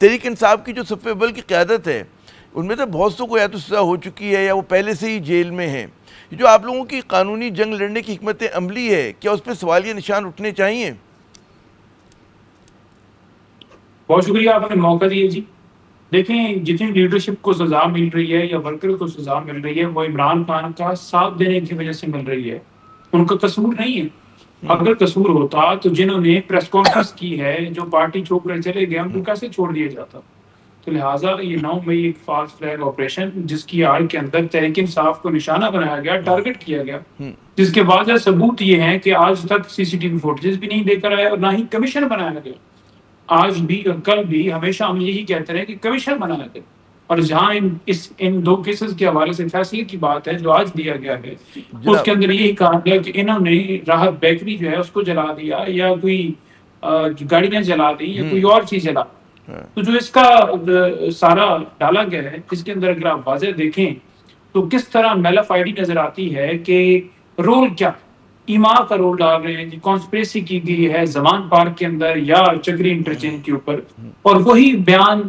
تحریک انصاف کی جو صف اول کی قیادت ہے ان میں تو بہت سو کو یا تو سزا ہو چکی ہے یا وہ پہلے سے ہی جیل میں ہیں. جو آپ لوگوں کی قانونی جنگ لڑنے کی حکمت عملی ہے, کیا اس پہ سوالیہ نشان اٹھنے چاہیے؟ بہت شکریہ, آپ نے موقع دیا جی. دیکھیں, جتنی لیڈرشپ کو سزا مل رہی ہے یا ورکر کو سزا مل رہی ہے وہ عمران خان کا ساتھ دینے کی وجہ سے مل رہی ہے, ان کا قصور نہیں ہے. اگر قصور ہوتا تو جنہوں نے پریس کانفرنس کی ہے, جو پارٹی چھوڑ کر چلے گئے, ان کو کیسے چھوڑ دیا جاتا؟ تو لہٰذا یہ 9 مئی ایک فالس فلیگ آپریشن جس کی آڑ کے اندر تحریک انصاف کو نشانہ بنایا گیا, ٹارگٹ کیا گیا, جس کے واضح ثبوت یہ ہیں کہ آج تک سی سی ٹی وی فوٹیجز بھی نہیں دے کر آیا اور نہ ہی کمیشن بنایا گیا. آج بھی اور کل بھی ہمیشہ ہم یہی کہتے رہے کہ کمیشن بنایا گیا. اور جہاں ان 2 کیسز کے حوالے سے فیصلے کی بات ہے جو آج دیا گیا ہے, اس کے اندر یہی کہا گیا کہ انہوں نے راحت بیکری جو ہے اس کو جلا دیا, یا کوئی گاڑیاں جلا دی, یا کوئی اور چیز جلا. تو جو اس کا سارا ڈالا گیا ہے, اس کے اندر اگر آپ واضح دیکھیں تو کس طرح میلف آئی ڈی نظر آتی ہے کہ رول کیا ایما کا رول ڈال رہے ہیں. کانسپریسی کی گئی ہے زمان پارک کے اندر یا چکری انٹرچینج کے اوپر, اور وہی بیان,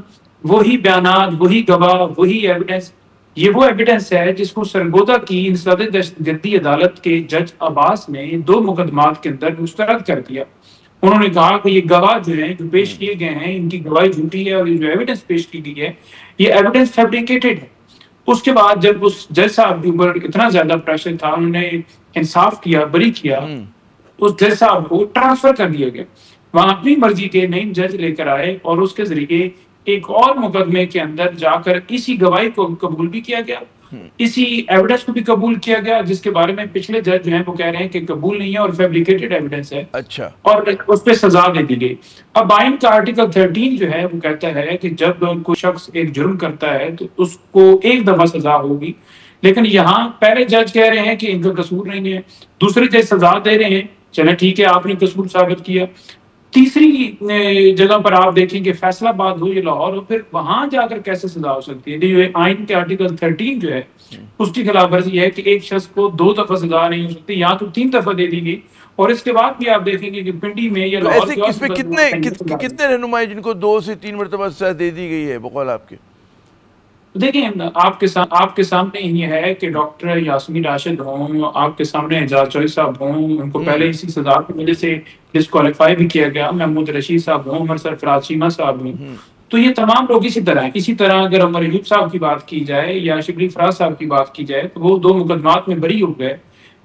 وہی بیانات, وہی گواہ, وہی ایویڈنس. یہ وہ ایویڈنس ہے جس کو سرگودا کی انسداد دہشت گردی عدالت کے جج عباس نے 2 مقدمات کے اندر مسترد کر دیا. انہوں نے کہا کہ یہ گواہ جو ہیں جو پیش کیے گئے ہیں, ان کی گواہی جھوٹی ہے, اور یہ جو ایویڈنس پیش کی گئی ہے یہ ایویڈنس فیبریکیٹڈ ہے. اس کے بعد جب اس جج صاحب کے اوپر اتنا زیادہ پریشر تھا, انہوں نے انصاف کیا, بری کیا, اس جج صاحب کو ٹرانسفر کر دیا گیا. وہاں اپنی مرضی کے نئی جج لے کر آئے اور اس کے ذریعے ایک اور مقدمے کے اندر جا کر اسی گواہی کو قبول بھی کیا گیا, اسی ایویڈنس کو بھی قبول کیا گیا, جس کے بارے میں پچھلے جج جو ہیں وہ کہہ رہے ہیں کہ قبول نہیں ہے اور فیبریکیٹڈ ایویڈنس ہے. اچھا, اور اس پہ سزا دے دی گئی. اب آئین کا آرٹیکل 13 جو ہے وہ کہتا ہے کہ جب کوئی شخص ایک جرم کرتا ہے تو اس کو 1 دفعہ سزا ہوگی, لیکن یہاں پہلے جج کہہ رہے ہیں کہ ان کا قصور نہیں ہے, دوسرے جج سزا دے رہے ہیں, چلے ٹھیک ہے آپ نے قصور ثابت کیا. تیسری جگہ پر آپ دیکھیں کہ فیصلہ آباد ہو یا لاہور ہو, پھر وہاں جا کر کیسے سزا ہو سکتی ہے؟ جو آئین کے آرٹیکل 13 جو ہے اس کی خلاف ورزی ہے کہ ایک شخص کو 2 دفعہ سزا نہیں ہو سکتی, یہاں تو 3 دفعہ دے دی گئی. اور اس کے بعد بھی آپ دیکھیں گے کہ پنڈی میں یا لاہور اس میں کتنے رہنمائی جن کو 2 سے 3 مرتبہ سزا دے دی گئی ہے بقول آپ کے؟ دیکھیں, آپ کے سامنے ہی ہے کہ ڈاکٹر یاسمین راشد ہوں, آپ کے سامنے اعجاز چوہدری صاحب ہوں, ان کو پہلے اسی سزا کی وجہ سے ڈسکوالیفائی بھی کیا گیا, محمود رشید صاحب ہوں, عمر سرفراز چیمہ صاحب ہوں. تو یہ تمام لوگ اسی طرح ہیں. اسی طرح اگر عمر ایوب صاحب کی بات کی جائے یا شبلی فراز صاحب کی بات کی جائے تو وہ 2 مقدمات میں بری ہو گئے.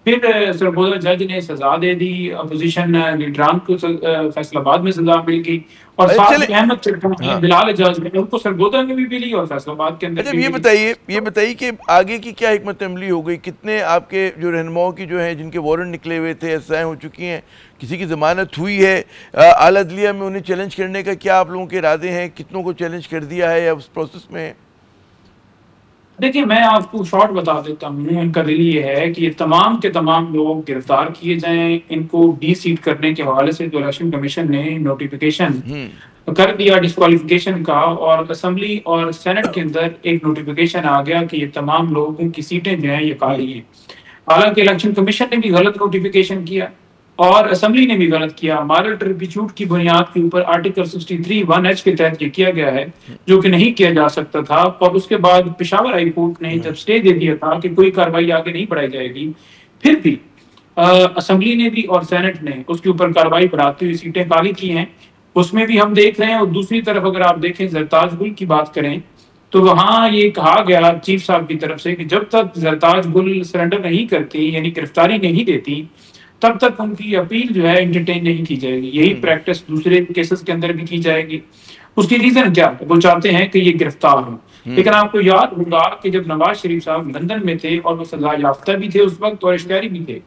پھر سرگودا جج نے سزا دے دی, اپوزیشن لیڈران کو فیصل آباد میں سزا مل گئی, اور ساتھ احمد چرکانی, بلال اعجاز نے ان کو سرگودا میں بھی ملی اور فیصل آباد کے اندر. یہ بتائیے کہ آگے کی کیا حکمت عملی ہو گئی؟ کتنے آپ کے جو رہنماؤں کی جو ہیں جن کے وارنٹ نکلے ہوئے تھے سزائیں ہو چکی ہیں, کسی کی ضمانت ہوئی ہے؟ اعلیٰ عدلیہ میں انہیں چیلنج کرنے کا کیا آپ لوگوں کے ارادے ہیں؟ کتنوں کو چیلنج کر دیا ہے یا اس پروسیس میں ہے؟ دیکھیں, میں آپ کو شارٹ بتا دیتا ہوں. ان کا دل یہ ہے کہ یہ تمام کے تمام لوگ گرفتار کیے جائیں. ان کو ڈی سیٹ کرنے کے حوالے سے جو الیکشن کمیشن نے نوٹیفیکیشن کر دیا ڈسکوالیفیکیشن کا, اور اسمبلی اور سینٹ کے اندر ایک نوٹیفیکیشن آ گیا کہ یہ تمام لوگوں کی سیٹیں جو ہیں یہ خالی ہیں. حالانکہ الیکشن کمیشن نے بھی غلط نوٹیفیکیشن کیا اور اسمبلی نے بھی غلط کیا. مارل ٹرپیچوٹ کی بنیاد کے اوپر آرٹیکل 63(1)(h) کے تحت یہ کیا گیا ہے جو کہ نہیں کیا جا سکتا تھا. اور اس کے بعد پشاور ہائی کورٹ نے جب سٹے دے دیا تھا کہ کوئی کارروائی آگے نہیں بڑھائی جائے گی, پھر بھی اسمبلی نے بھی اور سینٹ نے اس کے اوپر کارروائی بڑھاتے ہوئے سیٹیں خالی کی ہیں. اس میں بھی ہم دیکھ رہے ہیں. اور دوسری طرف اگر آپ دیکھیں زرتاج گل کی بات کریں تو وہاں یہ کہا گیا چیف صاحب کی طرف سے کہ جب تک زرتاج گل سرنڈر نہیں کرتی, یعنی گرفتاری نہیں دیتی, تب تک ان کی اپیل جو ہے انٹرٹین نہیں کی جائے گی. یہی پریکٹس دوسرے کیسز کے اندر بھی کی جائے گی. اس کی ریزن کیا ہے؟ وہ چاہتے ہیں کہ یہ گرفتار ہوں. لیکن آپ کو یاد ہوگا کہ جب نواز شریف صاحب لندن میں تھے اور وہ سزا یافتہ بھی تھے اس وقت اور اشتہاری بھی تھے,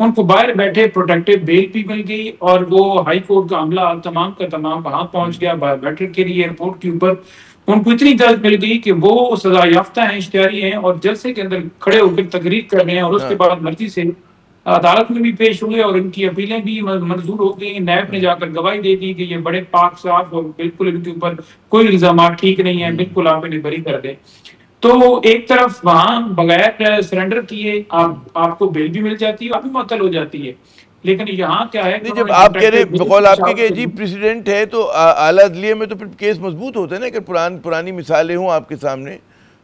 ان کو باہر بیٹھے پروٹیکٹیو بیل بھی مل گئی, اور وہ ہائی کورٹ کا عملہ تمام کا تمام وہاں پہنچ گیا بیٹھک کے لیے ایئرپورٹ کے اوپر. ان کو اتنی اجازت مل گئی کہ وہ سزا یافتہ ہیں, اشتہاری ہیں, اور جلسے کے اندر کھڑے ہو کر تقریر کر رہے ہیں, اور اس کے بعد مرضی سے عدالت میں بھی پیش ہوئے اور ان کی اپیلیں بھی منظور ہو گئی. نیب نے جا کر گواہی دے دی کہ یہ بڑے پاک صاف اور بالکل ان کے اوپر کوئی الزامات ٹھیک نہیں ہیں, بالکل آپ انہیں بری کر دیں. تو ایک طرف وہاں بغیر سرنڈر کیے آپ کو بیل بھی مل جاتی ہے, آپ بھی معطل ہو جاتی ہے. لیکن یہاں کیا ہے نہیں، جب آپ کہہ رہے بقول آپ کے کہ جی پریسیڈنٹ ہے تو اعلیٰ عدلیہ میں تو پھر کیس مضبوط ہوتا ہے نا، اگر پرانی مثالیں ہوں آپ کے سامنے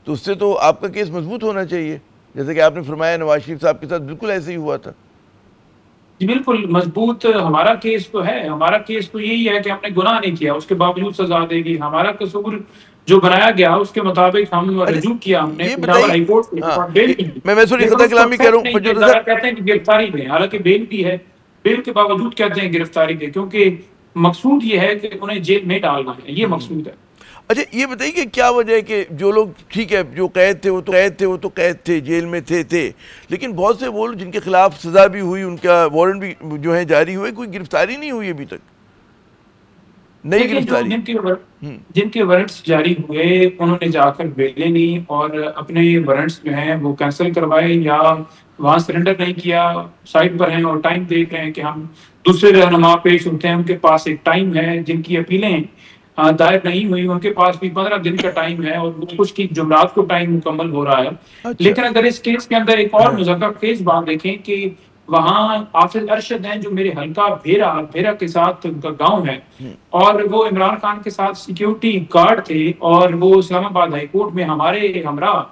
تو اس سے تو آپ کا کیس مضبوط ہونا چاہیے، جیسے کہ آپ نے فرمایا نواز شریف صاحب کے ساتھ بالکل ایسے ہی ہوا تھا۔ جی بالکل مضبوط ہمارا کیس تو ہے، ہمارا کیس تو یہی ہے کہ ہم نے گناہ نہیں کیا، اس کے باوجود سزا دے گی، ہمارا قصور جو بنایا گیا اس کے مطابق ہم رجوع کیا، ہم نے یہ پشاور ہائی کورٹ سے ہاں بیل کی، میں سوری لیکن خطا اس کو کلامی کہہ رہا ایکسیپٹ ہوں نہیں کیا، پنجوتا ادارہ صاحب۔ کہتے ہیں کہ گرفتاری دیں، حالانکہ بیل بھی ہے، بیل کے باوجود کہتے ہیں گرفتاری دیں، کیونکہ مقصود یہ ہے کہ انہیں جیل میں ڈالنا ہے، یہ مقصود ہے۔ اچھا یہ بتائیے کہ کیا وجہ ہے کہ جو لوگ ٹھیک ہے جو قید تھے وہ تو قید تھے، جیل میں تھے، لیکن بہت سے وہ جن کے خلاف سزا بھی ہوئی، ان کا وارنٹ بھی جو ہے جاری ہوئے، کوئی گرفتاری نہیں ہوئی ابھی تک، نئی دیکھیں جو گرفتاری؟ جن کے وارنٹس جاری ہوئے انہوں نے جا کر بیلیں لی اور اپنے وارنٹس جو ہیں وہ کینسل کروائے یا وہاں سرنڈر نہیں کیا، سائٹ پر ہیں اور ٹائم دیکھ رہے ہیں کہ ہم دوسرے رہنما پیش ہوتے ہیں، ان کے پاس ایک ٹائم ہے، جن کی اپیلیں دائر نہیں ہوئی ان کے پاس بھی 15 دن کا ٹائم ہے اور کچھ کی جمعرات کو ٹائم مکمل ہو رہا ہے۔ اچھا لیکن اگر اس کیس کے اندر ایک اور مذکر کیس بات دیکھیں کہ وہاں حافظ ارشد ہیں جو میرے حلقہ بھیرا کے ساتھ ان کا گاؤں ہے، اور وہ عمران خان کے ساتھ سیکیورٹی گارڈ تھے، اور وہ اسلام آباد ہائی کورٹ میں ہمارے ہمراہ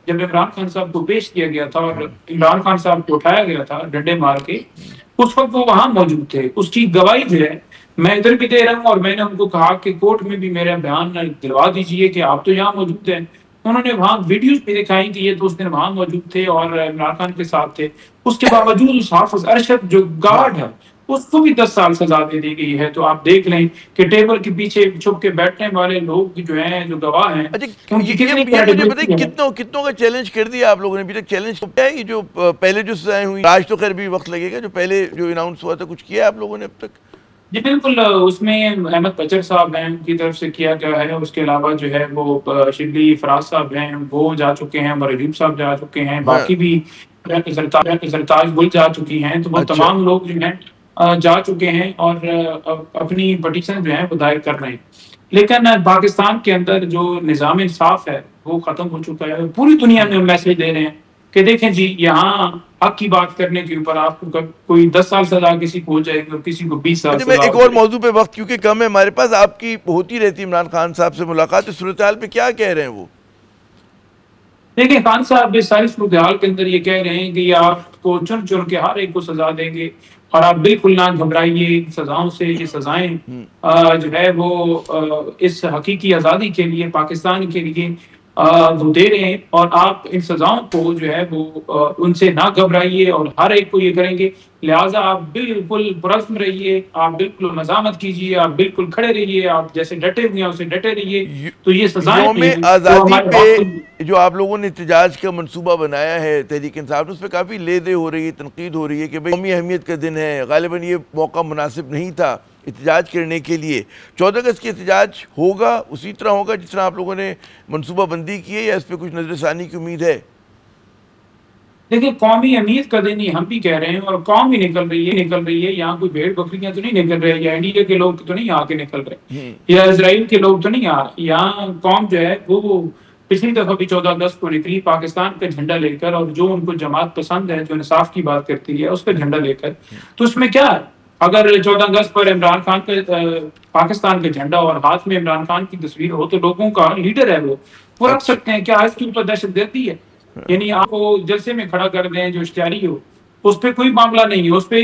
جب عمران خان صاحب کو پیش کیا گیا تھا اور عمران خان صاحب کو اٹھایا گیا تھا ڈنڈے مار کے، اس وقت وہ وہاں موجود تھے، اس کی گواہی جو ہے میں ادھر بھی دے رہا ہوں، اور میں نے ان کو کہا کہ کورٹ میں بھی میرا بیان دلوا دیجئے کہ آپ تو یہاں موجود ہیں۔ انہوں نے وہاں ویڈیوز بھی دکھائی کہ یہ تو اس دن وہاں موجود تھے اور عمران خان کے ساتھ تھے، اس کے باوجود اس حافظ ارشد جو گارڈ ہے اس کو بھی 10 سال سزا دے دی گئی ہے۔ تو آپ دیکھ لیں کہ ٹیبل کے پیچھے چھپ کے بیٹھنے والے لوگ جو ہیں جو گواہ ہیں اچھا ان کی کتنی یہ مجھے credibility بتائیے ہے۔ کتنوں کا چیلنج کر دیا آپ لوگوں نے ابھی تک؟ چیلنج کیا ہے یہ جو پہلے جو سزائیں ہوئی، آج تو خیر بھی وقت لگے گا، جو پہلے جو اناؤنس ہوا تھا کچھ کیا ہے آپ لوگوں نے اب تک؟ جی بالکل، اس میں احمد بچر صاحب ہیں ان کی طرف سے کیا گیا ہے، اس کے علاوہ جو ہے وہ شبلی فراز صاحب ہیں وہ جا چکے ہیں، مرحوم صاحب جا چکے ہیں، باقی بھی زرتاج گل جا چکی ہیں، تو وہ اچھا تمام لوگ جو ہیں جا چکے ہیں اور اپنی پٹیشن جو ہیں وہ دائر کر رہے ہیں۔ لیکن پاکستان کے اندر جو نظام انصاف ہے وہ ختم ہو چکا ہے، پوری دنیا میں میسج دے رہے ہیں کہ دیکھیں جی یہاں حق کی بات کرنے کے اوپر آپ کو کوئی 10 سال سزا کسی کو ہو جائے گی اور کسی کو 20 سال اچھا میں سزا ایک ہو اور جائے گی۔ موضوع پہ وقت کیونکہ کم ہے ہمارے پاس، آپ کی ہوتی رہتی عمران خان صاحب سے ملاقات، اس صورتحال پہ کیا کہہ رہے ہیں وہ؟ دیکھیں خان صاحب اس ساری صورتحال کے اندر یہ کہہ رہے ہیں کہ یہ آپ کو چن چن کے ہر ایک کو سزا دیں گے اور آپ بالکل نہ گھبرائیے سزاؤں سے، یہ سزائیں جو ہے وہ اس حقیقی آزادی کے لیے، پاکستان کے لیے وہ دے رہے ہیں، اور آپ ان سزاؤں کو جو ہے وہ ان سے نہ گھبرائیے اور ہر ایک کو یہ کریں گے، لہٰذا آپ بالکل پرعزم رہیے، آپ بالکل مزاحمت کیجیے، آپ بالکل کھڑے رہیے، آپ جیسے ڈٹے ہوئے ہیں اسے ڈٹے رہیے۔ تو یہ سزائیں یوم ہیں جو آزادی ہمارے پہ جو آپ لوگوں نے احتجاج کا منصوبہ بنایا ہے تحریک انصاف، اس پہ کافی لے دے ہو رہی ہے، تنقید ہو رہی ہے کہ بھئی قومی اہمیت کا دن ہے، غالباً یہ موقع مناسب نہیں تھا احتجاج کرنے کے لیے۔ 14 اگست کی احتجاج ہوگا اسی طرح ہوگا جس طرح آپ لوگوں نے منصوبہ بندی کی ہے، یا اس پہ کچھ نظر ثانی کی امید ہے؟ دیکھیں قومی اہمیت کا دن ہی ہم بھی کہہ رہے ہیں اور قوم بھی نکل رہی ہے، یہاں کوئی بھیڑ بکریاں تو نہیں نکل رہے، یا انڈیا کے لوگ تو نہیں آ کے نکل رہے، یا اسرائیل کے لوگ تو نہیں آ رہے، یہاں قوم جو ہے وہ پچھلی دفعہ بھی 14 اگست کو نکلی پاکستان کا جھنڈا لے کر، اور جو ان کو جماعت پسند ہے جو انصاف کی بات کرتی ہے اس کا جھنڈا لے کر۔ تو اس میں کیا ہے، اگر 14 اگست پر عمران خان کا پاکستان کا جھنڈا اور ہاتھ میں عمران خان کی تصویر ہو تو لوگوں کا لیڈر ہے وہ رکھ سکتے ہیں، کیا اس کے اوپر دہشت گردی ہے؟ یعنی آپ کو جلسے میں کھڑا کر دیں جو اشتہاری ہو، اس پہ کوئی معاملہ نہیں ہے، اس پہ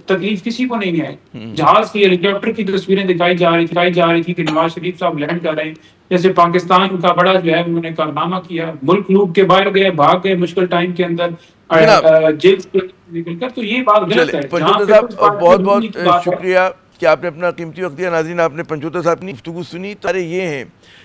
تکلیف کسی کو نہیں ہے۔ جہاز کی، ہیلی کاپٹر کی تصویریں دکھائی جا رہی تھی کہ نواز شریف صاحب لینڈ کر رہے ہیں، جیسے پاکستان کا بڑا جو ہے انہوں نے کارنامہ کیا، ملک لوٹ کے باہر گئے، بھاگ گئے مشکل ٹائم کے اندر جیل سے نکل کر، تو یہ بات غلط ہے۔ پنجوتا صاحب بہت بہت شکریہ کہ آپ نے اپنا قیمتی وقت دیا۔ ناظرین آپ نے پنجوتا صاحب کی گفتگو سنی، تارے یہ ہیں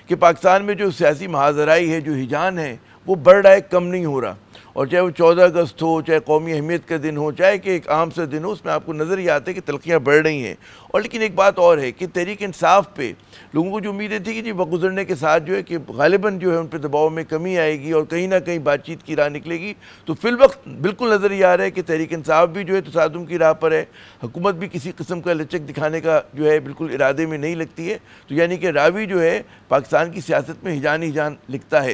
کہ پاکستان میں جو سیاسی محاذرائی ہے، جو ہجان ہے، وہ بڑھ رہا ہے، کم نہیں ہو رہا، اور چاہے وہ 14 اگست ہو، چاہے قومی اہمیت کا دن ہو، چاہے کہ ایک عام سا دن ہو، اس میں آپ کو نظر ہی آتا ہے کہ تلخیاں بڑھ رہی ہیں۔ اور لیکن ایک بات اور ہے کہ تحریک انصاف پہ لوگوں کو جو امیدیں تھی کہ جی وقت گزرنے کے ساتھ جو ہے کہ غالباً جو ہے ان پہ دباؤ میں کمی آئے گی اور کہیں نہ کہیں بات چیت کی راہ نکلے گی، تو فی الوقت بالکل نظر ہی آ رہا ہے کہ تحریک انصاف بھی جو ہے تصادم کی راہ پر ہے، حکومت بھی کسی قسم کا لچک دکھانے کا جو ہے بالکل ارادے میں نہیں لگتی ہے، تو یعنی کہ راوی جو ہے پاکستان کی سیاست میں ہجان ہجان لکھتا ہے۔